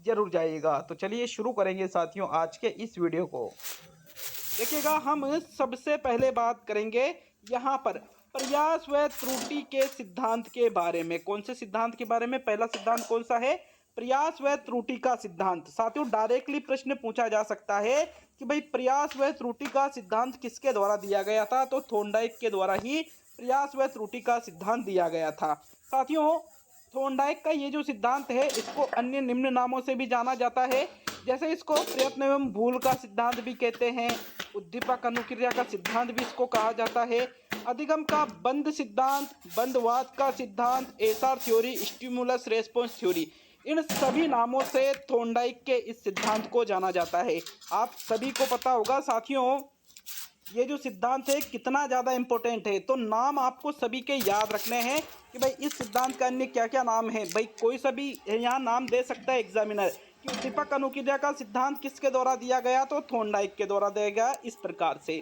जरूर जाइएगा। तो चलिए शुरू करेंगे साथियों आज के इस वीडियो को। देखिएगा, हम सबसे पहले बात करेंगे यहाँ पर प्रयास व त्रुटि के सिद्धांत के बारे में। कौन से सिद्धांत के बारे में? पहला सिद्धांत कौन सा है? प्रयास व त्रुटि का सिद्धांत। साथियों, डायरेक्टली प्रश्न पूछा जा सकता है कि भाई प्रयास व त्रुटि का सिद्धांत किसके द्वारा दिया गया था? तो थॉर्नडाइक के द्वारा ही प्रयास व त्रुटि का सिद्धांत दिया गया था। साथियों, थॉर्नडाइक का ये जो सिद्धांत है इसको अन्य निम्न नामों से भी जाना जाता है। जैसे इसको प्रयत्न एवं भूल का सिद्धांत भी कहते हैं, उद्दीपक अनुक्रिया का सिद्धांत भी इसको कहा जाता है, अधिगम का बंद सिद्धांत, बंधवाद का सिद्धांत, SR theory, stimulus response theory, इन सभी नामों से थॉर्नडाइक के इस सिद्धांत को जाना जाता है। आप सभी को पता होगा साथियों, ये जो सिद्धांत है कितना ज़्यादा इंपॉर्टेंट है। तो नाम आपको सभी के याद रखने हैं कि भाई इस सिद्धांत का अन्य क्या क्या नाम है। भाई कोई सा भी यहाँ नाम दे सकता है एग्जामिनर कि उद्दीपक अनुक्रिया का सिद्धांत किसके द्वारा दिया गया? तो थॉर्नडाइक के द्वारा दिया गया। इस प्रकार से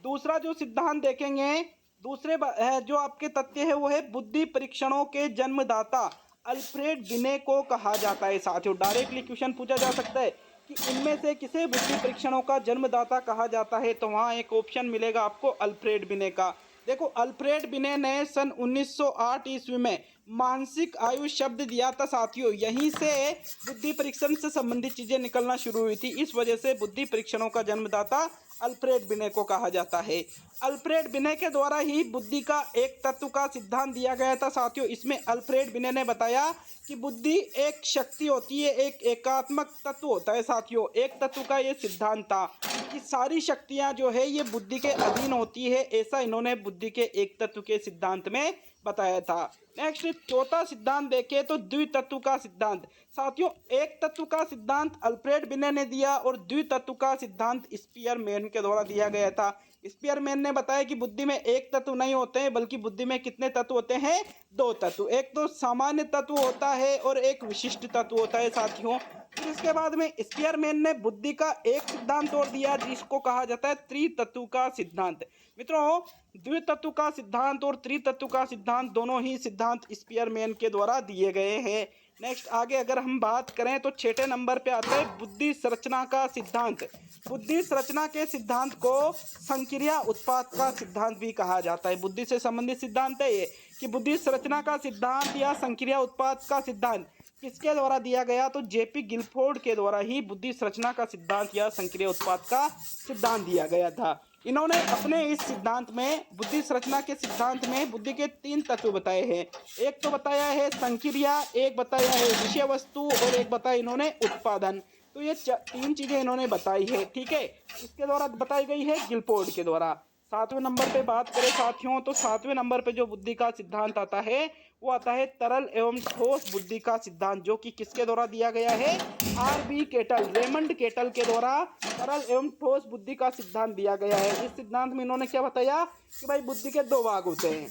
दूसरा जो सिद्धांत देखेंगे, जो आपके तथ्य है वो है बुद्धि परीक्षणों के जन्मदाता अल्फ्रेड बिने को कहा जाता है। साथियों, डायरेक्टली क्वेश्चन पूछा जा सकता है कि इनमें से किसे बुद्धि परीक्षणों का जन्मदाता कहा जाता है? तो वहाँ एक ऑप्शन मिलेगा आपको अल्फ्रेड बिने का। देखो, अल्फ्रेड बिने ने सन 1908 ईस्वी में मानसिक आयु शब्द दिया था। साथियों, यहीं से बुद्धि परीक्षण से संबंधित चीजें निकलना शुरू हुई थी। इस वजह से बुद्धि परीक्षणों का जन्मदाता अल्फ्रेड बिने को कहा जाता है। अल्फ्रेड बिने के द्वारा ही बुद्धि का एक तत्व का सिद्धांत दिया गया था। साथियों, इसमें अल्फ्रेड बिने ने बताया कि बुद्धि एक शक्ति होती है, एक एकात्मक तत्व होता है। साथियों, एक तत्व का ये सिद्धांत था कि सारी शक्तियां जो है ये बुद्धि के अधीन होती है। ऐसा इन्होंने बुद्धि के एक तत्व के सिद्धांत में बताया था। नेक्स्ट चौथा सिद्धांत देखें तो द्वितत्व का सिद्धांत। साथियों, एक तत्व का सिद्धांत अल्फ्रेड बिने ने दिया और द्वितत्व का सिद्धांत स्पीयरमैन के द्वारा दिया गया था। स्पीयरमैन ने बताया कि बुद्धि में एक तत्व नहीं होते हैं बल्कि बुद्धि में कितने तत्व होते हैं? दो तत्व। एक तो सामान्य तत्व होता है और एक विशिष्ट तत्व होता है। साथियों, फिर इसके बाद में स्पीयरमैन ने बुद्धि का एक सिद्धांत और दिया जिसको कहा जाता है त्रितत्व का सिद्धांत। मित्रों, द्वितत्व का सिद्धांत और त्रितत्व का सिद्धांत दोनों ही सिद्धांत स्पीयरमैन के द्वारा दिए गए हैं। नेक्स्ट आगे अगर हम बात करें तो छठे नंबर पे आता है बुद्धि संरचना का सिद्धांत। बुद्धि संरचना के सिद्धांत को संक्रिया उत्पाद का सिद्धांत भी कहा जाता है। बुद्धि से संबंधित सिद्धांत है ये कि बुद्धि संरचना का सिद्धांत या संक्रिया उत्पाद का सिद्धांत किसके द्वारा दिया गया? तो जेपी गिलफोर्ड के द्वारा ही बुद्धि संरचना का सिद्धांत या संक्रिया उत्पाद का सिद्धांत दिया गया था। इन्होंने अपने इस सिद्धांत में, बुद्धि संरचना के सिद्धांत में बुद्धि के तीन तत्व बताए हैं। एक तो बताया है संक्रिया, एक बताया है विषय वस्तु और एक बताया इन्होंने उत्पादन। तो ये तीन चीजें इन्होंने बताई है। ठीक है, इसके द्वारा बताई गई है गिलफोर्ड के द्वारा। सातवें नंबर पे बात करें साथियों तो सातवें नंबर पे जो बुद्धि का सिद्धांत आता है वो आता है तरल एवं ठोस बुद्धि का सिद्धांत, जो कि किसके द्वारा दिया गया है? आर.बी. केटल, रेमंड केटल के द्वारा तरल एवं ठोस बुद्धि का सिद्धांत दिया गया है। इस सिद्धांत में इन्होंने क्या बताया कि भाई बुद्धि के दो भाग होते हैं,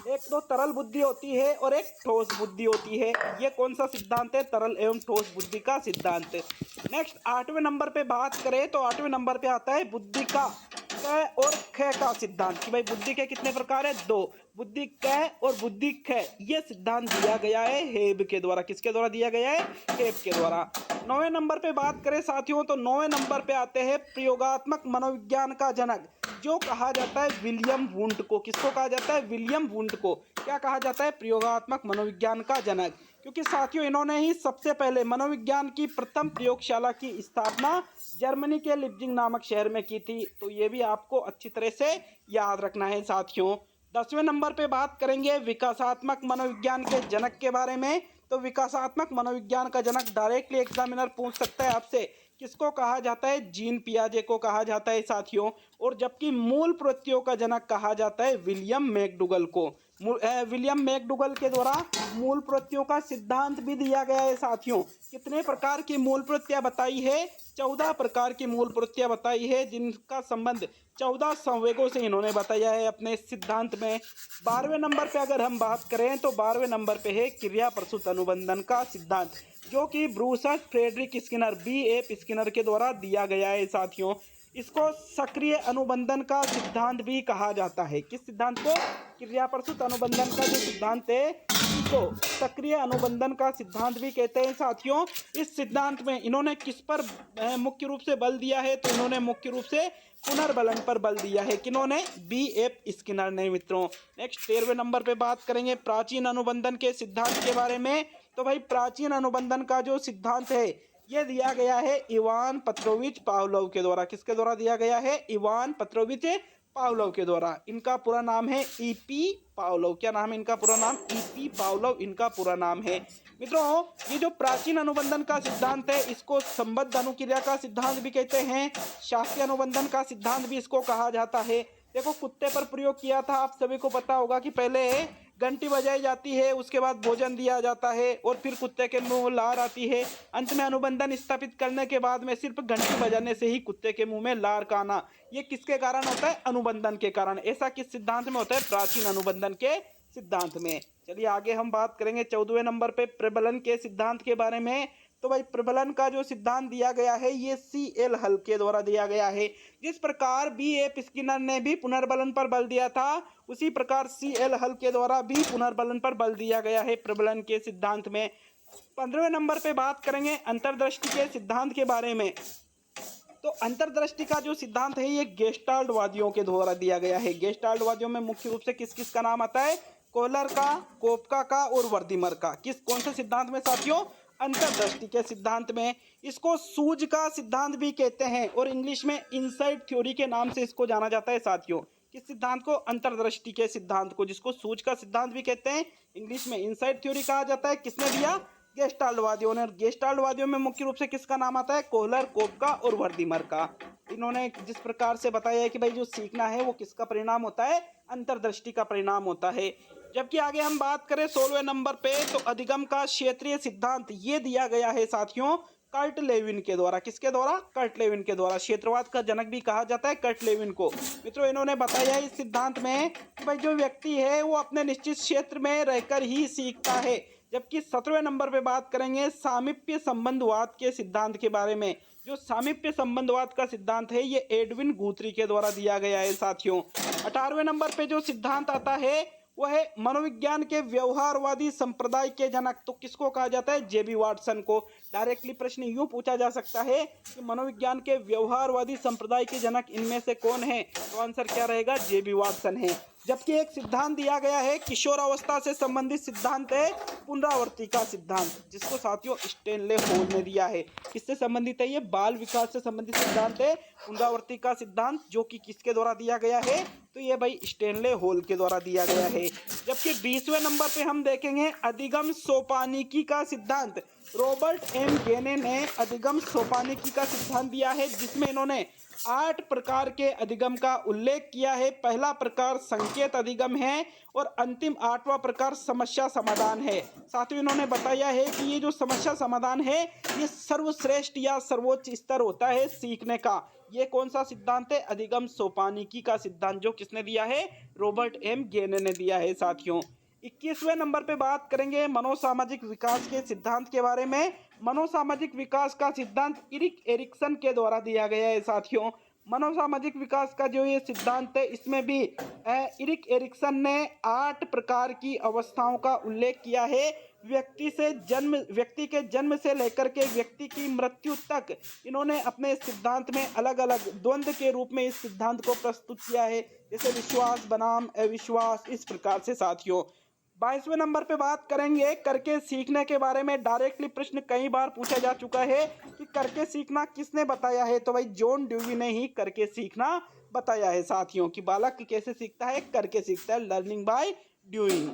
एक तो तरल बुद्धि होती है और एक ठोस बुद्धि होती है। ये कौन सा सिद्धांत है? तरल एवं ठोस बुद्धि का सिद्धांत। नेक्स्ट आठवें नंबर पे बात करें तो आठवें नंबर पे आता है बुद्धि का क और ख का सिद्धांत कि भाई बुद्धि के कितने प्रकार है? दो, बुद्धि क और बुद्धि ख। ये सिद्धांत दिया गया है हेब के द्वारा। किसके द्वारा दिया गया है? हेब के द्वारा। नौवें नंबर पे बात करें साथियों तो नौवें नंबर पे आते हैं प्रयोगात्मक मनोविज्ञान का जनक, जो कहा जाता है विलियम वुंट को। किसको कहा जाता है? विलियम वुंट को। क्या कहा जाता है? प्रयोगात्मक मनोविज्ञान का जनक, क्योंकि साथियों इन्होंने ही सबसे पहले मनोविज्ञान की प्रथम प्रयोगशाला की स्थापना जर्मनी के लिप्जिंग नामक शहर में की थी। तो ये भी आपको अच्छी तरह से याद रखना है साथियों। 10वें नंबर पे बात करेंगे विकासात्मक मनोविज्ञान के जनक के बारे में। तो विकासात्मक मनोविज्ञान का जनक डायरेक्टली एग्जामिनर पूछ सकता है आपसे, किसको कहा जाता है? जीन पियाजे को कहा जाता है साथियों। और जबकि मूल प्रवृत्तियों का जनक कहा जाता है विलियम मैकडूगल को। विलियम मैकडूगल के द्वारा मूल प्रवृत्तियों का सिद्धांत भी दिया गया है साथियों। कितने प्रकार की मूल प्रवृत्तियां बताई है? 14 प्रकार की मूल प्रवृत्तियां बताई है, जिनका संबंध 14 संवेगों से इन्होंने बताया है अपने सिद्धांत में। 12वें नंबर पे अगर हम बात करें तो 12वें नंबर पे है क्रिया प्रसूत अनुबंधन का सिद्धांत, जो कि Bruce Frederick Skinner, B.F. Skinner के द्वारा दिया गया है साथियों। इसको सक्रिय अनुबंधन का सिद्धांत भी कहा जाता है। किस सिद्धांत को? क्रिया प्रसूत अनुबंधन का जो सिद्धांत है इसको सक्रिय अनुबंधन का सिद्धांत भी कहते हैं साथियों। इस सिद्धांत में इन्होंने किस पर मुख्य रूप से बल दिया है? तो इन्होंने मुख्य रूप से पुनर्बलन पर बल दिया है। किन्होंने? B.F. स्किनर ने मित्रों। नेक्स्ट 13वें नंबर पे बात करेंगे प्राचीन अनुबंधन के सिद्धांत के बारे में। तो भाई प्राचीन अनुबंधन का जो सिद्धांत है ये दिया गया है इवान पेट्रोविच पावलोव के द्वारा। किसके द्वारा दिया गया है? इवान पेट्रोविच पावलोव के द्वारा। इनका पूरा नाम है E.P. पावलोव। क्या नाम है इनका पूरा नाम? E.P. पावलोव इनका पूरा नाम है। मित्रों ये जो प्राचीन अनुबंधन का सिद्धांत है इसको संबद्ध अनुक्रिया का सिद्धांत भी कहते हैं, शास्त्रीय अनुबंधन का सिद्धांत भी इसको कहा जाता है। देखो कुत्ते पर प्रयोग किया था, आप सभी को पता होगा कि पहले घंटी बजाई जाती है, उसके बाद भोजन दिया जाता है और फिर कुत्ते के मुंह लार आती है। अंत में अनुबंधन स्थापित करने के बाद में सिर्फ घंटी बजाने से ही कुत्ते के मुंह में लार का आना, ये किसके कारण होता है? अनुबंधन के कारण। ऐसा किस सिद्धांत में होता है? प्राचीन अनुबंधन के सिद्धांत में। चलिए आगे हम बात करेंगे 14वें नंबर पे प्रबलन के सिद्धांत के बारे में। तो भाई प्रबलन का जो सिद्धांत दिया गया है ये C.L. हल के द्वारा दिया गया है। जिस प्रकार B.F. स्किनर ने भी पुनर्बलन पर बल दिया था उसी प्रकार C.L. हल के द्वारा भी पुनर्बलन पर बल दिया गया है प्रबलन के सिद्धांत में। 15वें नंबर पे बात करेंगे अंतर्दृष्टि के सिद्धांत के बारे में। तो अंतर्दृष्टि का जो सिद्धांत है ये गेस्टाल्टवादियों के द्वारा दिया गया है। गेस्टाल्टवादियों में मुख्य रूप से किस किस का नाम आता है? कोहलर का, कोपका का और वर्दीमर का। कौन से सिद्धांत में साथियों? अंतर्दृष्टि के सिद्धांत में। इसको सूझ का सिद्धांत भी कहते हैं और इंग्लिश में इनसाइट थ्योरी के नाम से इसको जाना जाता है साथियों। किस सिद्धांत को? अंतर्दृष्टि के सिद्धांत को, जिसको सूझ का सिद्धांत भी कहते हैं, इंग्लिश में इनसाइट थ्योरी कहा जाता है। किसने दिया? गेस्टाल्टवादियों ने। गेस्टाल्टवादियों में मुख्य रूप से किसका नाम आता है? कोहलर, कोपका और वर्दीमर का। इन्होंने जिस प्रकार से बताया है कि भाई जो सीखना है वो किसका परिणाम होता है? अंतर्दृष्टि का परिणाम होता है। जबकि आगे हम बात करें 16वें नंबर पे तो अधिगम का क्षेत्रीय सिद्धांत ये दिया गया है साथियों कर्ट लेविन के द्वारा। किसके द्वारा? कर्ट लेविन के द्वारा। क्षेत्रवाद का जनक भी कहा जाता है कर्ट लेविन को। मित्रों इन्होंने बताया इस सिद्धांत में कि भाई जो व्यक्ति है वो अपने निश्चित क्षेत्र में रहकर ही सीखता है। जबकि 17वें नंबर पे बात करेंगे सामीप्य संबंधवाद के सिद्धांत के बारे में। जो सामीप्य संबंधवाद का सिद्धांत है ये एडविन गुथरी के द्वारा दिया गया है साथियों। 18वें नंबर पे जो सिद्धांत आता है वह है मनोविज्ञान के व्यवहारवादी संप्रदाय के जनक। तो किसको कहा जाता है? J.B. वाटसन को। डायरेक्टली प्रश्न यूं पूछा जा सकता है कि मनोविज्ञान के व्यवहारवादी संप्रदाय के जनक इनमें से कौन है? तो आंसर क्या रहेगा? J.B. वाटसन है। जबकि एक सिद्धांत दिया गया है किशोरावस्था से संबंधित सिद्धांत है पुनरावृत्ति का सिद्धांत, जिसको साथियों स्टेनले होल ने दिया है। किससे संबंधित है? ये बाल विकास से संबंधित सिद्धांत है पुनरावृत्ति का सिद्धांत, जो कि किसके द्वारा दिया गया है? तो ये भाई स्टेनले होल के द्वारा दिया गया है। जबकि 20वें नंबर पे हम देखेंगे अधिगम सोपानिकी का सिद्धांत। रॉबर्ट एम गेने ने अधिगम सोपानिकी का सिद्धांत दिया है जिसमें इन्होंने 8 प्रकार के अधिगम का उल्लेख किया है। पहला प्रकार संकेत अधिगम है और अंतिम 8वां प्रकार समस्या समाधान है। साथ ही इन्होंने बताया है कि ये जो समस्या समाधान है ये सर्वश्रेष्ठ या सर्वोच्च स्तर होता है सीखने का। ये कौन सा सिद्धांत है? अधिगम सोपानिकी का सिद्धांत, जो किसने दिया है? रॉबर्ट एम गेने ने दिया है साथियों। 21वें नंबर पे बात करेंगे मनोसामाजिक विकास के सिद्धांत के बारे में। मनोसामाजिक विकास का सिद्धांत इरिक एरिक्सन के द्वारा दिया गया है साथियों। मनोसामाजिक विकास का जो ये सिद्धांत है इसमें भी इरिक एरिक्सन ने 8 प्रकार की अवस्थाओं का उल्लेख किया है। व्यक्ति के जन्म से लेकर के व्यक्ति की मृत्यु तक इन्होंने अपने सिद्धांत में अलग अलग द्वंद्व के रूप में इस सिद्धांत को प्रस्तुत किया है, जैसे विश्वास बनाम अविश्वास, इस प्रकार से साथियों। 22वें नंबर पे बात करेंगे करके सीखने के बारे में। डायरेक्टली प्रश्न कई बार पूछा जा चुका है कि करके सीखना किसने बताया है? तो भाई जॉन ड्यूई ने ही करके सीखना बताया है साथियों। कि बालक कैसे सीखता है? करके सीखता है, लर्निंग बाय डूइंग।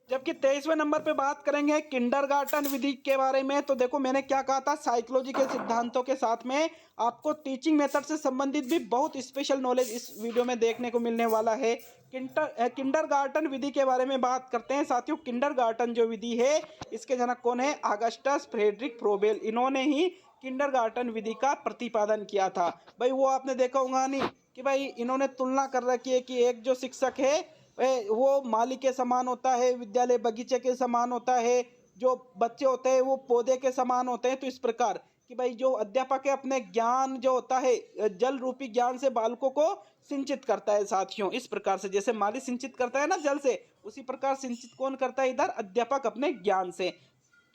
जबकि 23वें नंबर पे बात करेंगे किंडरगार्टन विधि के बारे में। तो देखो मैंने क्या कहा था, साइकोलॉजी के सिद्धांतों के साथ में आपको टीचिंग मेथड से संबंधित भी बहुत स्पेशल नॉलेज इस वीडियो में देखने को मिलने वाला है। किंडरगार्टन विधि के बारे में बात करते हैं साथियों। किंडरगार्टन जो विधि है इसके जनक कौन है? Augustus Friedrich Froebel. इन्होंने ही किंडरगार्टन विधि का प्रतिपादन किया था। भाई वो आपने देखा होगा नहीं कि भाई इन्होंने तुलना कर रखी है कि एक जो शिक्षक है वो माली के समान होता है, विद्यालय बगीचे के समान होता है, जो बच्चे होते हैं वो पौधे के समान होते हैं। तो इस प्रकार कि भाई जो अध्यापक है अपने ज्ञान जो होता है जल रूपी ज्ञान से बालकों को सिंचित करता है साथियों। इस प्रकार से जैसे माली सिंचित करता है ना जल से, उसी प्रकार सिंचित कौन करता है इधर, अध्यापक अपने ज्ञान से।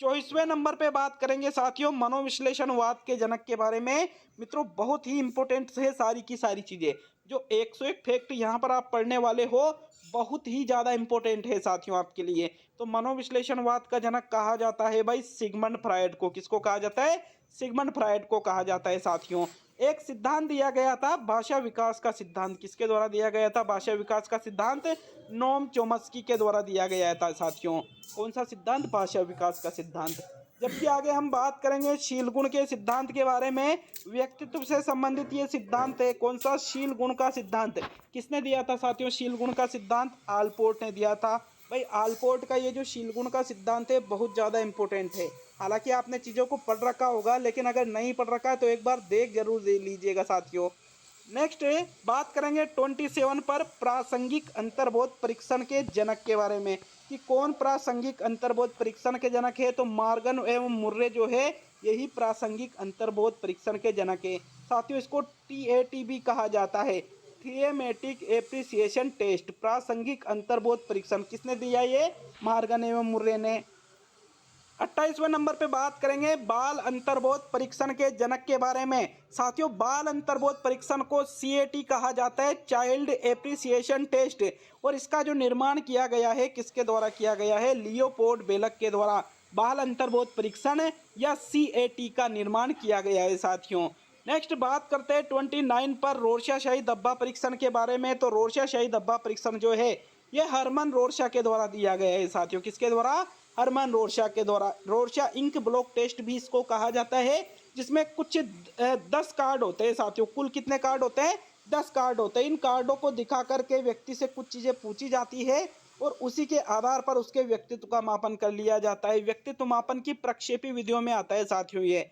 24वें नंबर पे बात करेंगे साथियों मनोविश्लेषणवाद के जनक के बारे में। मित्रों बहुत ही इंपॉर्टेंट है सारी की सारी चीजें, जो 101 फैक्ट यहाँ पर आप पढ़ने वाले हो बहुत ही ज्यादा इंपॉर्टेंट है साथियों आपके लिए। तो मनोविश्लेषणवाद का जनक कहा जाता है भाई सिगमंड फ्रायड को। किसको कहा जाता है, सिगमंड फ्रायड को कहा जाता है साथियों। एक सिद्धांत दिया गया था भाषा विकास का सिद्धांत, किसके द्वारा दिया गया था भाषा विकास का सिद्धांत, नोम चोम्स्की के द्वारा दिया गया था साथियों। कौन सा सिद्धांत, भाषा विकास का सिद्धांत। जबकि आगे हम बात करेंगे शील गुण के सिद्धांत के बारे में। व्यक्तित्व से संबंधित ये सिद्धांत है, कौन सा, शील गुण का सिद्धांत। किसने दिया था साथियों शील गुण का सिद्धांत, आलपोर्ट ने दिया था। भाई आलपोर्ट का ये जो शील गुण का सिद्धांत है बहुत ज़्यादा इंपॉर्टेंट है। हालांकि आपने चीज़ों को पढ़ रखा होगा, लेकिन अगर नहीं पढ़ रखा है तो एक बार देख जरूर दे लीजिएगा साथियों। नेक्स्ट बात करेंगे 27 पर प्रासंगिक अंतर्बोध परीक्षण के जनक के बारे में, कि कौन प्रासंगिक अंतर्बोध परीक्षण के जनक है। तो मॉर्गन एवं मुर्रे जो है यही प्रासंगिक अंतर्बोध परीक्षण के जनक है साथियों। इसको TAT भी कहा जाता है, थियमेटिक एप्रिसिएशन टेस्ट। प्रासंगिक अंतर्बोध परीक्षण किसने दिया, ये मॉर्गन एवं मुर्रे ने। 28वें नंबर पे बात करेंगे बाल अंतर्बोध परीक्षण के जनक के बारे में साथियों। बाल अंतर्बोध परीक्षण को CAT कहा जाता है, चाइल्ड एप्रिसिएशन टेस्ट। और इसका जो निर्माण किया गया है किसके द्वारा किया गया है, लियोपोल्ड बेलक के द्वारा बाल अंतर्बोध परीक्षण या CAT का निर्माण किया गया है साथियों। नेक्स्ट बात करते हैं 29 पर रोर्शा शाही धब्बा परीक्षण के बारे में। तो रोर्शा शाही धब्बा परीक्षण जो है ये हरमन रोर्शा के द्वारा दिया गया है साथियों। किसके द्वारा, हरमन रोर्शा के द्वारा। रोर्शा इंक ब्लॉक टेस्ट भी इसको कहा जाता है, जिसमें कुछ 10 कार्ड होते हैं साथियों। कुल कितने कार्ड होते हैं, 10 कार्ड होते हैं। इन कार्डों को दिखा करके व्यक्ति से कुछ चीज़ें पूछी जाती है और उसी के आधार पर उसके व्यक्तित्व का मापन कर लिया जाता है। व्यक्तित्व मापन की प्रक्षेपी विधियों में आता है साथियों ये।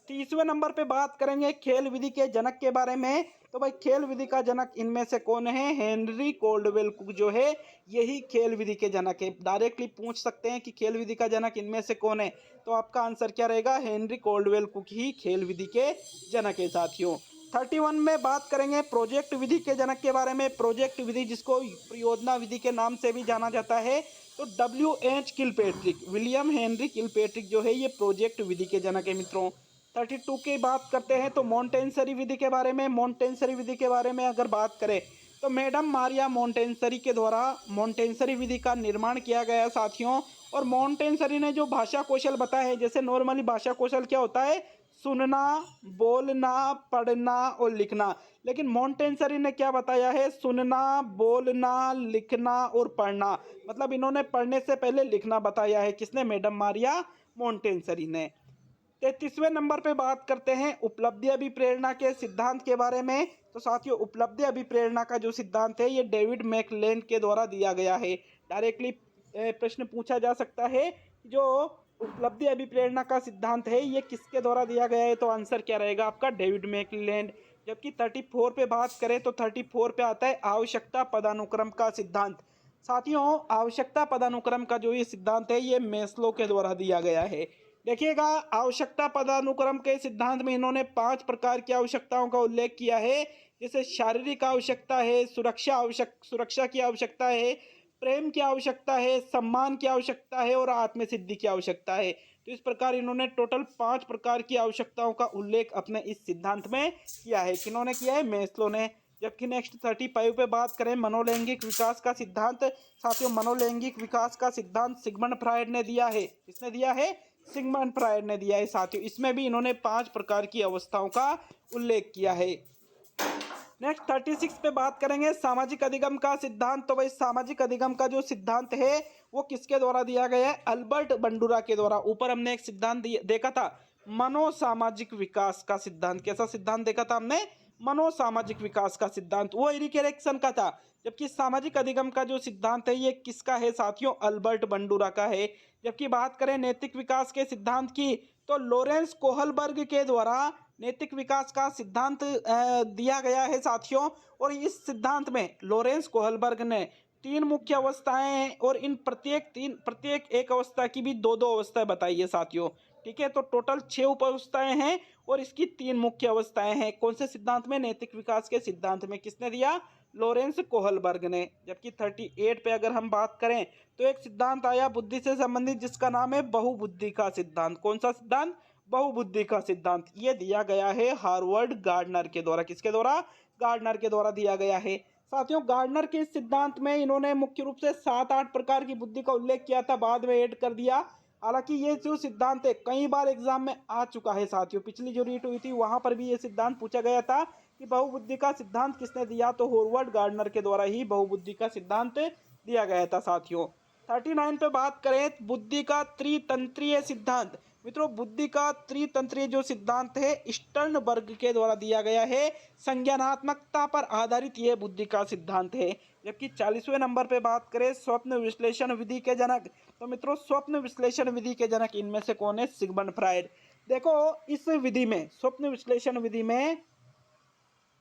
30वें नंबर पे बात करेंगे खेल विधि के जनक के बारे में। तो भाई खेल विधि का जनक इनमें से कौन है, हेनरी कोल्डवेल कुक जो है यही खेल विधि के जनक है। डायरेक्टली पूछ सकते हैं कि खेल विधि का जनक इनमें से कौन है, तो आपका आंसर क्या रहेगा, हेनरी कोल्डवेल कुक ही खेल विधि के जनक है साथियों। 31 में बात करेंगे प्रोजेक्ट विधि के जनक के बारे में। प्रोजेक्ट विधि जिसको परियोजना विधि के नाम से भी जाना जाता है। तो WH किलपेट्रिक, विलियम हेनरी किलपेट्रिक जो है ये प्रोजेक्ट विधि के जनक है मित्रों। 32 की बात करते हैं तो मॉन्टेसरी विधि के बारे में। मॉन्टेसरी विधि के बारे में अगर बात करें तो मैडम मारिया मॉन्टेसरी के द्वारा मॉन्टेसरी विधि का निर्माण किया गया साथियों। और मॉन्टेसरी ने जो भाषा कौशल बताया है, जैसे नॉर्मली भाषा कौशल क्या होता है, सुनना, बोलना, पढ़ना और लिखना। लेकिन मॉन्टेसरी ने क्या बताया है, सुनना, बोलना, लिखना और पढ़ना। मतलब इन्होंने पढ़ने से पहले लिखना बताया है। किसने, मैडम मारिया मॉन्टेसरी ने। 33वें नंबर पे बात करते हैं उपलब्धि अभिप्रेरणा के सिद्धांत के बारे में। तो साथियों उपलब्धि अभिप्रेरणा का जो सिद्धांत है ये डेविड मैकलेन के द्वारा दिया गया है। डायरेक्टली प्रश्न पूछा जा सकता है जो उपलब्धि अभिप्रेरणा का सिद्धांत है ये किसके द्वारा दिया गया है, तो आंसर क्या रहेगा आपका, डेविड मैकलेन। जबकि 34 पे बात करें तो 34 पे आता है आवश्यकता पदानुक्रम का सिद्धांत। साथियों आवश्यकता पदानुक्रम का जो ये सिद्धांत है ये मेस्लो के द्वारा दिया गया है। देखिएगा आवश्यकता पदानुक्रम के सिद्धांत में इन्होंने 5 प्रकार की आवश्यकताओं का उल्लेख किया है। जैसे शारीरिक आवश्यकता है, सुरक्षा की आवश्यकता है, प्रेम की आवश्यकता है, सम्मान की आवश्यकता है और आत्मसिद्धि की आवश्यकता है। तो इस प्रकार इन्होंने टोटल 5 प्रकार की आवश्यकताओं का उल्लेख अपने इस सिद्धांत में किया है। किन्होंने किया है, मेस्लो ने। जबकि नेक्स्ट 35 पे बात करें मनोलैंगिक विकास का सिद्धांत। साथियों मनोलैंगिक विकास का सिद्धांत सिगमंड फ्रायड ने दिया है। किसने दिया है, सिगमंड फ्रायड ने दिया है साथियों। इसमें भी इन्होंने 5 प्रकार की अवस्थाओं का उल्लेख किया है। नेक्स्ट 36 पे बात करेंगे सामाजिक अधिगम का सिद्धांत। तो भाई सामाजिक अधिगम का जो सिद्धांत है वो किसके द्वारा दिया गया है, अल्बर्ट बंडूरा के द्वारा। ऊपर हमने एक सिद्धांत देखा था मनोसामाजिक विकास का सिद्धांत। कैसा सिद्धांत देखा था हमने, मनोसामाजिक विकास का सिद्धांत, वो एरिक एरिक्सन का था। जबकि सामाजिक अधिगम का जो सिद्धांत है ये किसका है साथियों, अल्बर्ट बंडूरा का है। जबकि बात करें नैतिक विकास के सिद्धांत की तो लॉरेंस कोहलबर्ग के द्वारा नैतिक विकास का सिद्धांत दिया गया है साथियों। और इस सिद्धांत में लॉरेंस कोहलबर्ग ने 3 मुख्य अवस्थाएं और इन प्रत्येक एक अवस्था की भी 2-2 अवस्थाएं बताई है साथियों। ठीक है, तो टोटल 6 उप अवस्थाएं हैं और इसकी 3 मुख्य अवस्थाएं हैं। कौन से सिद्धांत में? नैतिक विकास के सिद्धांत में। किसने दिया? लॉरेंस कोहलबर्ग ने। जबकि 38 पे अगर हम बात करें तो एक सिद्धांत आया बुद्धि से संबंधित जिसका नाम है बहुबुद्धि का सिद्धांत। कौन सा सिद्धांत? बहुबुद्धि का सिद्धांत। ये दिया गया है हार्वर्ड गार्डनर के द्वारा। किसके द्वारा? गार्डनर के द्वारा दिया गया है। साथियों, गार्डनर के सिद्धांत में इन्होंने मुख्य रूप से 7-8 प्रकार की बुद्धि का उल्लेख किया था, बाद में ऐड कर दिया। हालांकि ये जो सिद्धांत है कई बार एग्जाम में आ चुका है साथियों। पिछली जो रीट हुई थी वहां पर भी ये सिद्धांत पूछा गया था कि बहुबुद्धि का सिद्धांत किसने दिया, तो हॉवर्ड गार्डनर के द्वारा ही बहुबुद्धि का सिद्धांत दिया गया था साथियों। 39 पे बात करें बुद्धि का त्रितंत्रीय सिद्धांत। मित्रों, बुद्धि का त्रितंत्रीय जो सिद्धांत है स्टर्नबर्ग के द्वारा दिया गया है। संज्ञानात्मकता पर आधारित यह बुद्धि का सिद्धांत है। जबकि 40वें नंबर पे बात करें स्वप्न विश्लेषण विधि के जनक, तो मित्रों स्वप्न विश्लेषण विधि के जनक इनमें से कौन है? Sigmund Freud. देखो, इस विधि में, स्वप्न विश्लेषण विधि में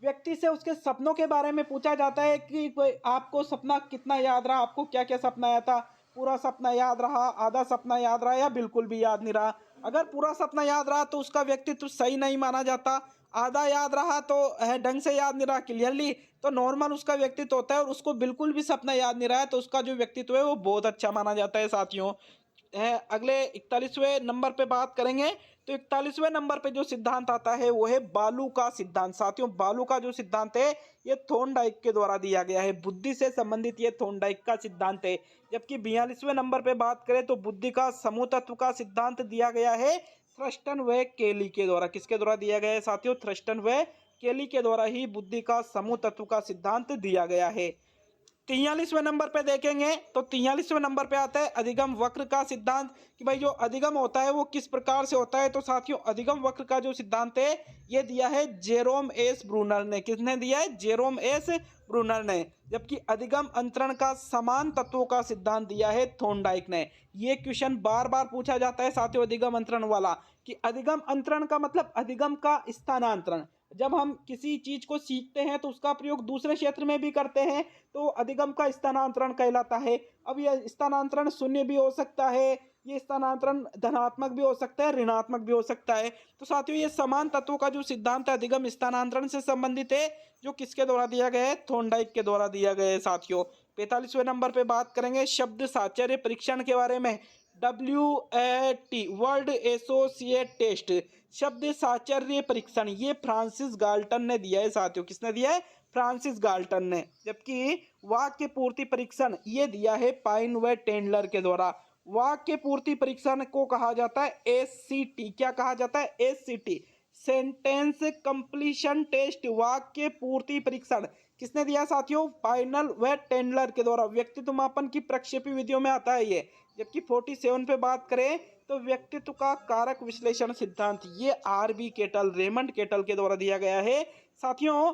व्यक्ति से उसके सपनों के बारे में पूछा जाता है कि आपको सपना कितना याद रहा, आपको क्या क्या सपना आया था, पूरा सपना याद रहा, आधा सपना याद रहा या बिल्कुल भी याद नहीं रहा। अगर पूरा सपना याद रहा तो उसका व्यक्तित्व सही नहीं माना जाता, आधा याद रहा तो ढंग से याद नहीं रहा क्लियरली तो नॉर्मल उसका व्यक्तित्व होता है, और उसको बिल्कुल भी सपना याद नहीं रहा है तो उसका जो व्यक्तित्व है वो बहुत अच्छा माना जाता है साथियों। अगले 41वें नंबर पे बात करेंगे तो 41वें नंबर पे जो सिद्धांत आता है वो है बालू का सिद्धांत। साथियों, बालू का जो सिद्धांत है ये थॉर्नडाइक के द्वारा दिया गया है। बुद्धि से संबंधित ये थॉर्नडाइक का सिद्धांत है। जबकि 42वें नंबर पे बात करें तो बुद्धि का समूह तत्व का सिद्धांत दिया गया है थ्रस्टन व केली के द्वारा। किसके द्वारा दिया गया है साथियों? थ्रस्टन व केली के द्वारा ही बुद्धि का समूह तत्व का सिद्धांत दिया गया है। 43वें नंबर पे देखेंगे तो 43वें नंबर पे आता है अधिगम वक्र का सिद्धांत कि भाई जो अधिगम होता है वो किस प्रकार से होता है। तो साथियों, अधिगम वक्र का जो सिद्धांत है ये दिया है जेरोम एस ब्रूनर ने। किसने दिया है? जेरोम एस ब्रूनर ने। जबकि अधिगम अंतरण का समान तत्वों का सिद्धांत दिया है थॉर्नडाइक ने। ये क्वेश्चन बार बार पूछा जाता है साथियों अधिगम अंतरण वाला, कि अधिगम अंतरण का मतलब अधिगम का स्थानांतरण। जब हम किसी चीज को सीखते हैं तो उसका प्रयोग दूसरे क्षेत्र में भी करते हैं तो अधिगम का स्थानांतरण कहलाता है। अब यह स्थानांतरण शून्य भी हो सकता है, ये स्थानांतरण धनात्मक भी हो सकता है, ऋणात्मक भी हो सकता है। तो साथियों, ये समान तत्वों का जो सिद्धांत है अधिगम स्थानांतरण से संबंधित है, जो किसके द्वारा दिया गया है? थॉर्नडाइक के द्वारा दिया गया है साथियों। 45वें नंबर पे बात करेंगे शब्द साहचर्य परीक्षण के बारे में। WAT वर्ल्ड एसोसिएट टेस्ट, शब्द साहचर्य परीक्षण, ये फ्रांसिस गाल्टन ने दिया है साथियों। किसने दिया है? फ्रांसिस गाल्टन ने। जबकि वाक्य पूर्ति परीक्षण ये दिया है पाइन व टेंडलर के द्वारा। वाक्य पूर्ति परीक्षण को कहा जाता है SCT। क्या कहा जाता है? SCT, सेंटेंस कंप्लीशन टेस्ट, वाक्य पूर्ति परीक्षण। किसने दिया साथियों? पाइनल व टेंडलर के द्वारा। व्यक्तित्व मापन की प्रक्षेपी विधियों में आता है ये। जबकि 47 पे बात करें तो व्यक्तित्व का कारक विश्लेषण सिद्धांत ये RB केटल, रेमंड केटल के द्वारा दिया गया है साथियों।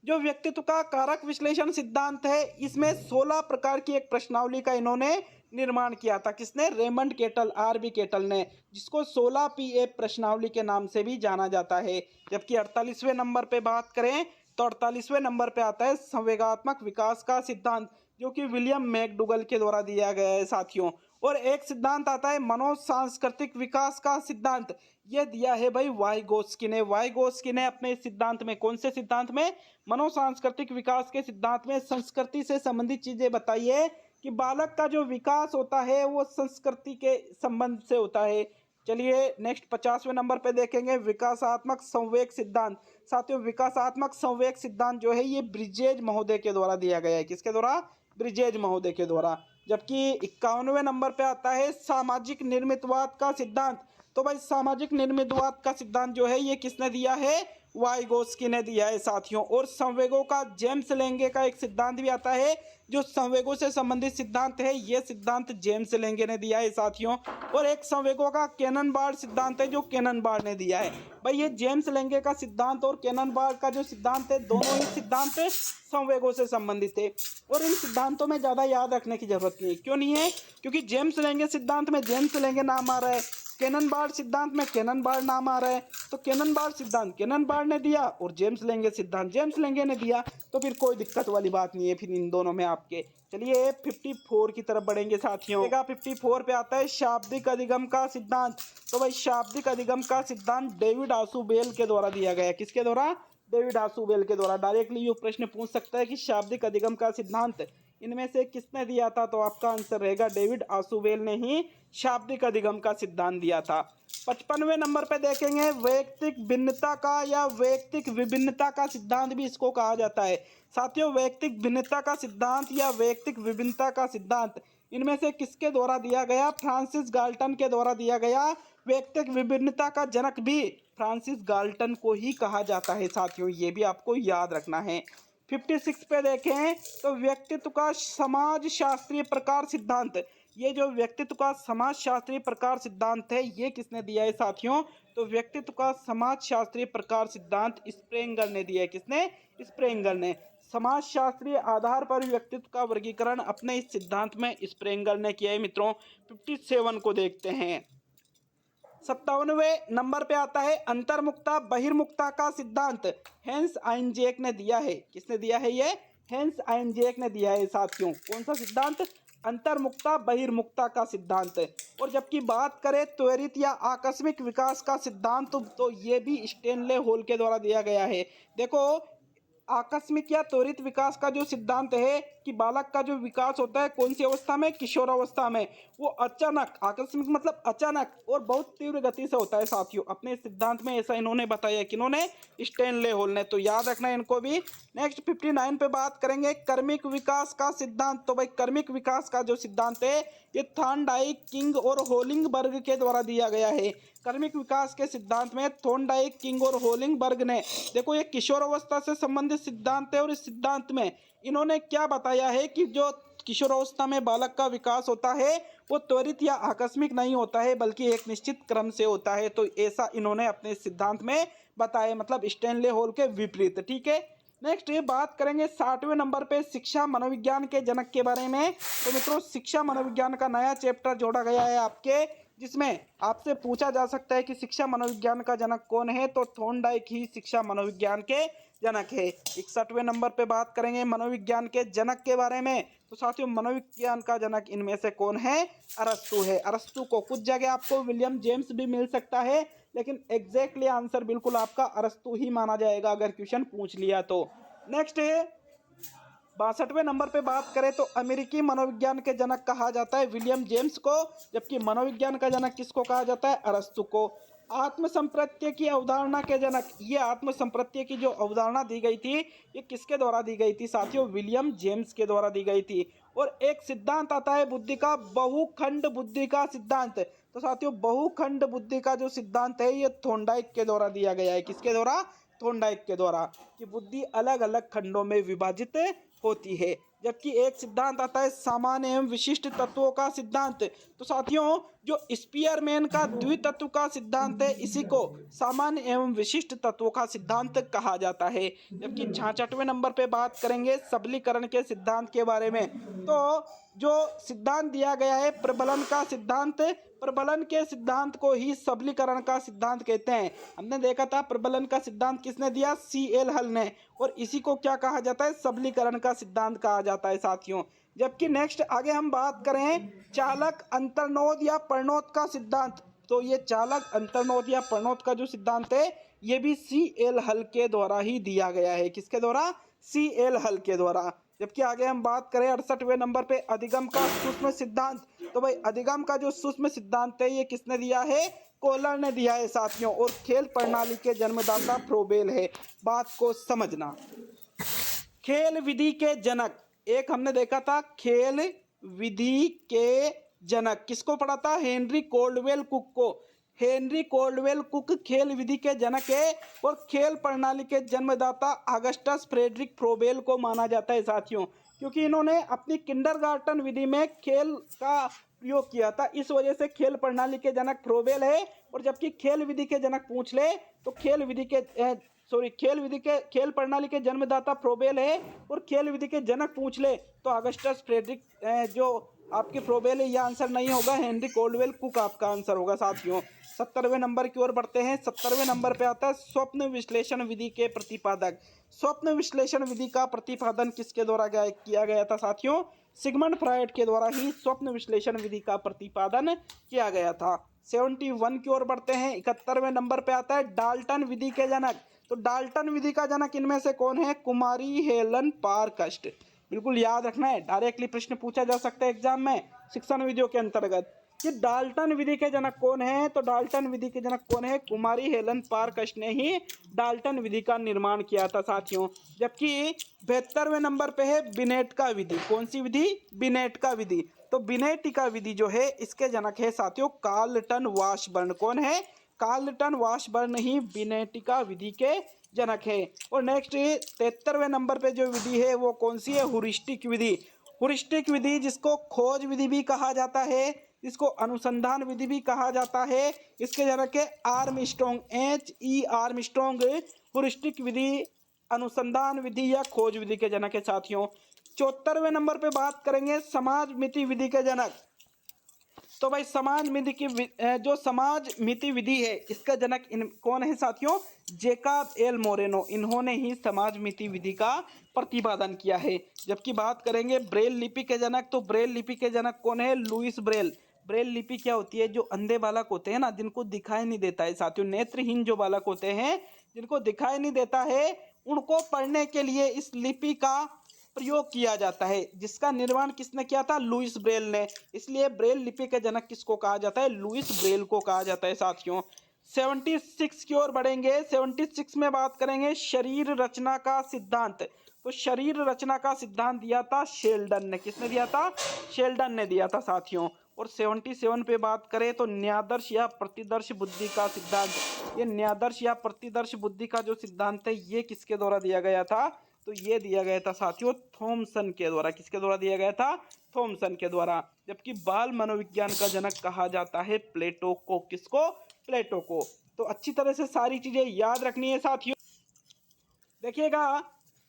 जो व्यक्तित्व का कारक विश्लेषण सिद्धांत है इसमें 16 प्रकार की एक प्रश्नावली का इन्होंने निर्माण किया था। किसने? रेमंड केटल, RB केटल ने, जिसको 16PA प्रश्नावली के नाम से भी जाना जाता है। जबकि 48वें नंबर पे बात करें तो 48वें नंबर पे आता है संवेगात्मक विकास का सिद्धांत, जो कि विलियम मैकडूगल के द्वारा दिया गया है साथियों। और एक सिद्धांत आता है मनोसांस्कृतिक विकास का सिद्धांत, यह दिया है भाई वाइगोस्की ने। वाइगोस्की ने अपने सिद्धांत में, कौन से सिद्धांत में? मनोसांस्कृतिक विकास के सिद्धांत में संस्कृति से संबंधित चीजें बताई है कि बालक का जो विकास होता है वो संस्कृति के संबंध से होता है। चलिए नेक्स्ट 50वें नंबर पे देखेंगे विकासात्मक संवेग सिद्धांत। साथियों, विकासात्मक संवेग सिद्धांत जो है ये ब्रिजेज महोदय के द्वारा दिया गया है। किसके द्वारा? ब्रिजेज महोदय के द्वारा। जबकि 51वें नंबर पे आता है सामाजिक निर्मितवाद का सिद्धांत। तो भाई सामाजिक निर्मितवाद का सिद्धांत जो है ये किसने दिया है? वाइगोस्की ने दिया है साथियों। और संवेगों का जेम्स लेंगे का एक सिद्धांत भी आता है जो संवेगों से संबंधित सिद्धांत है, ये सिद्धांत जेम्स लेंगे ने दिया है साथियों। और एक संवेगों का कैननबार्ड सिद्धांत है जो कैननबार्ड ने दिया है। भाई ये जेम्स लेंगे का सिद्धांत और कैननबार्ड का जो सिद्धांत है दोनों ही सिद्धांत संवेगों से संबंधित है। और इन सिद्धांतों में ज़्यादा याद रखने की जरूरत नहीं है। क्यों नहीं है? क्योंकि जेम्स लेंगे सिद्धांत में जेम्स लेंगे नाम आ रहा है, केनन-बार्ड सिद्धांत में केनन-बार्ड नाम आ रहा है, तो केनन-बार्ड सिद्धांत केनन-बार्ड ने दिया और जेम्स लेंगे सिद्धांत जेम्स लेंगे ने दिया, तो फिर कोई दिक्कत वाली बात नहीं है फिर इन दोनों में आपके। चलिए 54 की तरफ बढ़ेंगे साथियों। 54 पे आता है शाब्दिक अधिगम का सिद्धांत। तो भाई शाब्दिक अधिगम का सिद्धांत डेविड आशुबेल के द्वारा दिया गया है। किसके द्वारा? डेविड आशुबेल के द्वारा। डायरेक्टली ये प्रश्न पूछ सकता है कि शाब्दिक अधिगम का सिद्धांत इनमें से किसने दिया था, तो आपका आंसर रहेगा डेविड आशुबेल ने ही शाब्दिक अधिगम का सिद्धांत दिया था। 55वें नंबर पे देखेंगे वैयक्तिक भिन्नता का या वैयक्तिक विभिन्नता का सिद्धांत भी इसको कहा जाता है। साथियों वैयक्तिक भिन्नता का सिद्धांत या वैयक्तिक विभिन्नता का सिद्धांत इनमें से किसके द्वारा दिया गया? फ्रांसिस गाल्टन के द्वारा दिया गया। वैयक्तिक विभिन्नता का जनक भी फ्रांसिस गाल्टन को ही कहा जाता है साथियों, ये भी आपको याद रखना है। 56 पे देखें तो व्यक्तित्व का समाज शास्त्रीय प्रकार सिद्धांत। ये जो व्यक्तित्व का समाज शास्त्रीय प्रकार सिद्धांत है ये किसने दिया है साथियों? तो व्यक्तित्व का समाज शास्त्रीय प्रकार सिद्धांत स्प्रेंगर ने दिया है। किसने? स्प्रेंगर ने। समाज शास्त्रीय आधार पर व्यक्तित्व का वर्गीकरण अपने इस सिद्धांत में स्प्रेंगर ने किया है मित्रों। 57 को देखते हैं। 57वें नंबर पे आता है अंतर्मुक्ता बहिर्मुक्ता का सिद्धांत। हेंस आइंजैक ने दिया है। किसने दिया है ये? हेंस आइंजैक ने दिया है साथियों। कौन सा सिद्धांत? अंतर्मुक्ता बहिर्मुक्ता का सिद्धांत। और जबकि बात करें त्वरित या आकस्मिक विकास का सिद्धांत तो ये भी स्टेनले होल के द्वारा दिया गया है। देखो आकस्मिक या त्वरित विकास का जो सिद्धांत है कि बालक का जो विकास होता है कौन सी अवस्था में? किशोरावस्था में। वो अचानक, आकस्मिक मतलब अचानक और बहुत तीव्र गति से होता है साथियों। अपने सिद्धांत में ऐसा इन्होंने बताया। किन्होंने? स्टेनले होल ने। तो याद रखना है इनको भी। नेक्स्ट 59 पे बात करेंगे कर्मिक विकास का सिद्धांत। तो भाई कर्मिक विकास का जो सिद्धांत है ये थॉर्नडाइक, किंग और होलिंगबर्ग के द्वारा दिया गया है। कर्मिक विकास के सिद्धांत में थॉर्नडाइक, किंग और होलिंगबर्ग ने, देखो ये किशोर अवस्था से संबंधित सिद्धांत है और इस सिद्धांत में इन्होंने क्या बताया है कि जो किशोरावस्था में बालक का विकास होता है वो त्वरित या आकस्मिक नहीं होता है बल्कि एक निश्चित क्रम से होता है। तो ऐसा इन्होंने अपने सिद्धांत में बताया, मतलब स्टेनले होल के विपरीत। ठीक है। नेक्स्ट ये बात करेंगे 60वें नंबर पे शिक्षा मनोविज्ञान के जनक के बारे में। तो मित्रों शिक्षा मनोविज्ञान का नया चैप्टर जोड़ा गया है आपके, जिसमें आपसे पूछा जा सकता है कि शिक्षा मनोविज्ञान का जनक कौन है, तो थॉर्नडाइक ही शिक्षा मनोविज्ञान के जनक है। 61वें नंबर पे बात करेंगे मनोविज्ञान के जनक के बारे में। तो साथियों मनोविज्ञान का जनक इनमें से कौन है? अरस्तु है। अरस्तु को कुछ जगह आपको विलियम जेम्स भी मिल सकता है, लेकिन एग्जैक्टली आंसर बिल्कुल आपका अरस्तु ही माना जाएगा अगर क्वेश्चन पूछ लिया तो। नेक्स्ट है 62वें नंबर पे बात करें तो अमेरिकी मनोविज्ञान के जनक कहा जाता है विलियम जेम्स को, जबकि मनोविज्ञान का जनक किसको कहा जाता है? अरस्तु को। आत्म संप्रत्यय की अवधारणा के जनक, ये आत्म संप्रत्यय की जो अवधारणा दी गई थी ये किसके द्वारा दी गई थी साथियों? विलियम जेम्स के द्वारा दी गई थी। और एक सिद्धांत आता है बुद्धि का, बहुखंड बुद्धि का सिद्धांत। तो साथियों बहुखंड बुद्धि का जो सिद्धांत है ये थॉर्नडाइक के द्वारा दिया गया है। किसके द्वारा? थॉर्नडाइक के द्वारा, कि बुद्धि अलग अलग खंडों में विभाजित होती है। जबकि एक सिद्धांत आता है सामान्य एवं विशिष्ट तत्वों का सिद्धांत। तो साथियों जो स्पीयरमैन का द्वितत्व का सिद्धांत है इसी को सामान्य एवं विशिष्ट तत्वों का सिद्धांत कहा जाता है। जबकि 66वें नंबर पे बात करेंगे सबलीकरण के सिद्धांत के बारे में। तो जो सिद्धांत दिया गया है प्रबलन का सिद्धांत, प्रबलन के सिद्धांत को ही सबलीकरण का सिद्धांत कहते हैं। हमने देखा था प्रबलन का सिद्धांत किसने दिया? CL हल ने। और इसी को क्या कहा जाता है? सबलीकरण का सिद्धांत कहा जाता है साथियों। जबकि नेक्स्ट आगे हम बात करें चालक अंतर्नोद या प्रणोद का सिद्धांत। तो ये चालक अंतर्नोद या प्रणोद का जो सिद्धांत है ये भी CL हल के द्वारा ही दिया गया है। किसके द्वारा? CL हल के द्वारा। जबकि आगे हम बात करें 68वें नंबर पे अधिगम का सूक्ष्म सिद्धांत। तो भाई अधिगम का जो सूक्ष्म सिद्धांत है ये किसने दिया है? कोहलर ने दिया है साथियों। और खेल प्रणाली के जन्मदाता फ्रोबेल है। बात को समझना। खेल विधि के जनक, एक हमने देखा था खेल विधि के जनक किसको पढ़ा था? हेनरी कोल्डवेल कुक को। हेनरी कोल्डवेल कुक खेल विधि के जनक है और खेल प्रणाली के जन्मदाता अगस्टस फ्रेडरिक फ्रोबेल को माना जाता है साथियों, क्योंकि इन्होंने अपनी किंडरगार्टन विधि में खेल का प्रयोग किया था, इस वजह से खेल प्रणाली के जनक फ्रोबेल है। और जबकि खेल विधि के जनक पूछ ले तो खेल प्रणाली के जन्मदाता फ्रोबेल है और खेल विधि के जनक पूछ ले तो अगस्टस फ्रेडरिक जो आपके प्रोबेबली यह आंसर नहीं होगा, हेनरी कोल्डवेल कुक आपका आंसर होगा साथियों। 70वें नंबर की ओर बढ़ते हैं। 70वें नंबर पे आता है स्वप्न विश्लेषण विधि के प्रतिपादक। स्वप्न विश्लेषण विधि का प्रतिपादन किसके द्वारा किया गया था साथियों? सिगमंड फ्रायड के द्वारा ही स्वप्न विश्लेषण विधि का प्रतिपादन किया गया था। 71 की ओर बढ़ते हैं। 71वें नंबर पे आता है डाल्टन विधि के जनक। तो डाल्टन विधि का जनक इनमें से कौन है? कुमारी हेलन पारकस्ट। बिल्कुल याद रखना है, डायरेक्टली प्रश्न पूछा जा सकता है एग्जाम में शिक्षण विधियों के अंतर्गत कि डाल्टन विधि के जनक कौन है। तो डाल्टन विधि के जनक कौन है? कुमारी हेलन पारकस्ट ने ही डाल्टन विधि का निर्माण किया था साथियों। जबकि 72वें नंबर पे है बिनेट का विधि। कौन सी विधि? बिनेट का विधि। तो बिनेटिका विधि जो है इसके जनक है साथियों कार्लटन वाशबर्न। कौन है? कार्लटन वाशबर्न ही बिनेटिका विधि के जनक है। और नेक्स्ट 73वें नंबर पे जो विधि है वो कौन सी है? हुरिस्टिक विधि। हुरिस्टिक विधि जिसको खोज विधि भी कहा जाता है, जिसको अनुसंधान विधि भी कहा जाता है, इसके जनक है आर्मस्ट्रॉन्ग, HE आर्मस्ट्रॉन्ग। हुरिस्टिक विधि, अनुसंधान विधि या खोज विधि के जनक है साथियों। 74वें नंबर पे बात करेंगे समाज मिति विधि के जनक। तो भाई समाज मिति की जो समाज मिति विधि है इसका जनक कौन है साथियों? Jacob L Moreno. इन्होंने ही समाज मिति विधि का प्रतिपादन किया है। जबकि बात करेंगे ब्रेल लिपि के जनक, तो ब्रेल लिपि के जनक कौन है? Louis Braille. ब्रेल लिपि क्या होती है? जो अंधे बालक होते हैं ना, जिनको दिखाई नहीं देता है साथियों, नेत्रहीन जो बालक होते हैं जिनको दिखाई नहीं देता है, उनको पढ़ने के लिए इस लिपि का प्रयोग किया जाता है, जिसका निर्माण किसने किया था? लुइस ब्रेल ने। इसलिए ब्रेल लिपि के जनक किसको कहा जाता है? लुइस ब्रेल को कहा जाता है साथियों। 76 की ओर बढ़ेंगे। 76 में बात करेंगे शरीर रचना का सिद्धांत। तो शरीर रचना का सिद्धांत दिया था शेल्डन ने। किसने दिया था? शेल्डन ने दिया था साथियों। और 77 पे बात करें तो न्यादर्श या प्रतिदर्श बुद्धि का सिद्धांत। ये न्यादर्श या प्रतिदर्श बुद्धि का जो सिद्धांत है ये किसके द्वारा दिया गया था? तो ये दिया गया था साथियों थॉमसन के द्वारा। किसके द्वारा दिया गया था? थॉमसन के द्वारा। जबकि बाल मनोविज्ञान का जनक कहा जाता है प्लेटो को। किसको? प्लेटो को। तो अच्छी तरह से सारी चीजें याद रखनी है साथियों। देखिएगा,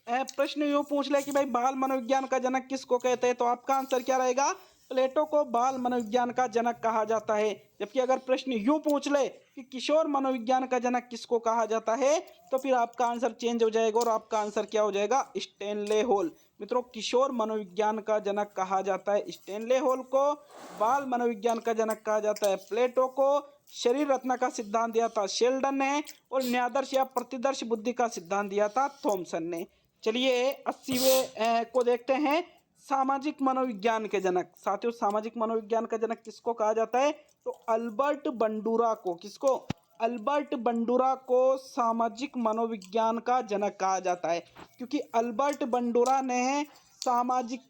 प्रश्न यूं पूछ ले कि भाई बाल मनोविज्ञान का जनक किसको कहते हैं, तो आपका आंसर क्या रहेगा? प्लेटो को बाल मनोविज्ञान का जनक कहा जाता है। जबकि अगर प्रश्न यूं पूछ ले कि किशोर मनोविज्ञान का जनक किसको कहा जाता है, तो फिर आपका आंसर चेंज हो जाएगा और आपका आंसर क्या हो जाएगा? Stanley Hall. मित्रों, किशोर मनोविज्ञान का जनक कहा जाता है स्टेनले होल को, बाल मनोविज्ञान का जनक कहा जाता है प्लेटो को, शरीर रचना का सिद्धांत दिया था शेल्डन ने, और न्यादर्श या प्रतिदर्श बुद्धि का सिद्धांत दिया था थॉमसन ने। चलिए 80वें को देखते हैं, सामाजिक मनोविज्ञान के जनक। साथियों, सामाजिक मनोविज्ञान का जनक किसको कहा जाता है? तो अल्बर्ट बंडूरा को। किसको? अल्बर्ट बंडूरा को सामाजिक मनोविज्ञान का जनक कहा जाता है, क्योंकि अल्बर्ट बंडूरा ने सामाजिक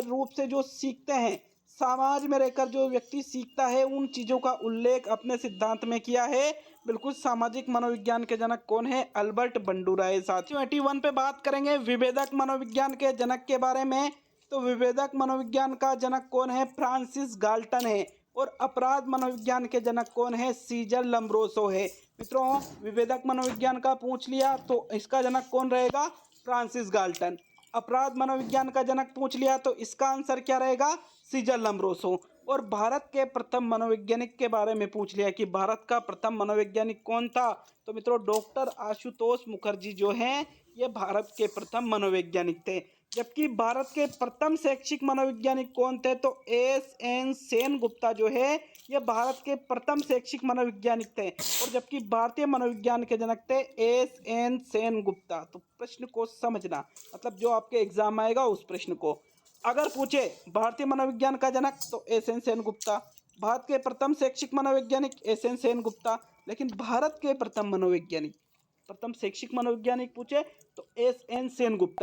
रूप से जो सीखते हैं, समाज में रहकर जो व्यक्ति सीखता है, उन चीज़ों का उल्लेख अपने सिद्धांत में किया है। बिल्कुल सामाजिक मनोविज्ञान के जनक कौन है? अल्बर्ट बंडूरा है साथियों। 81 पे बात करेंगे विभेदक मनोविज्ञान के जनक के बारे में। तो विभेदक मनोविज्ञान का जनक कौन है? फ्रांसिस गाल्टन है। और अपराध मनोविज्ञान के जनक कौन है? सीजर लम्ब्रोसो है। मित्रों, विभेदक मनोविज्ञान का पूछ लिया तो इसका जनक कौन रहेगा? Francis Galton. अपराध मनोविज्ञान का जनक पूछ लिया तो इसका आंसर क्या रहेगा? सीजर लम्ब्रोसो। और भारत के प्रथम मनोवैज्ञानिक के बारे में पूछ लिया कि भारत का प्रथम मनोवैज्ञानिक कौन था, तो मित्रों डॉक्टर आशुतोष मुखर्जी जो हैं ये भारत के प्रथम मनोवैज्ञानिक थे। जबकि भारत के प्रथम शैक्षिक मनोवैज्ञानिक कौन थे? तो SN सेन गुप्ता जो है ये भारत के प्रथम शैक्षिक मनोवैज्ञानिक थे। और जबकि भारतीय मनोविज्ञान के जनक थे SN सेन गुप्ता। तो प्रश्न को समझना, मतलब जो आपके एग्जाम आएगा उस प्रश्न को अगर पूछे भारतीय मनोविज्ञान का जनक तो SN सेन गुप्ता, भारत के प्रथम शैक्षिक मनोवैज्ञानिक SN सेन गुप्ता। लेकिन भारत के प्रथम मनोवैज्ञानिक, प्रथम शैक्षिक मनोवैज्ञानिक पूछे तो SN सेन गुप्ता।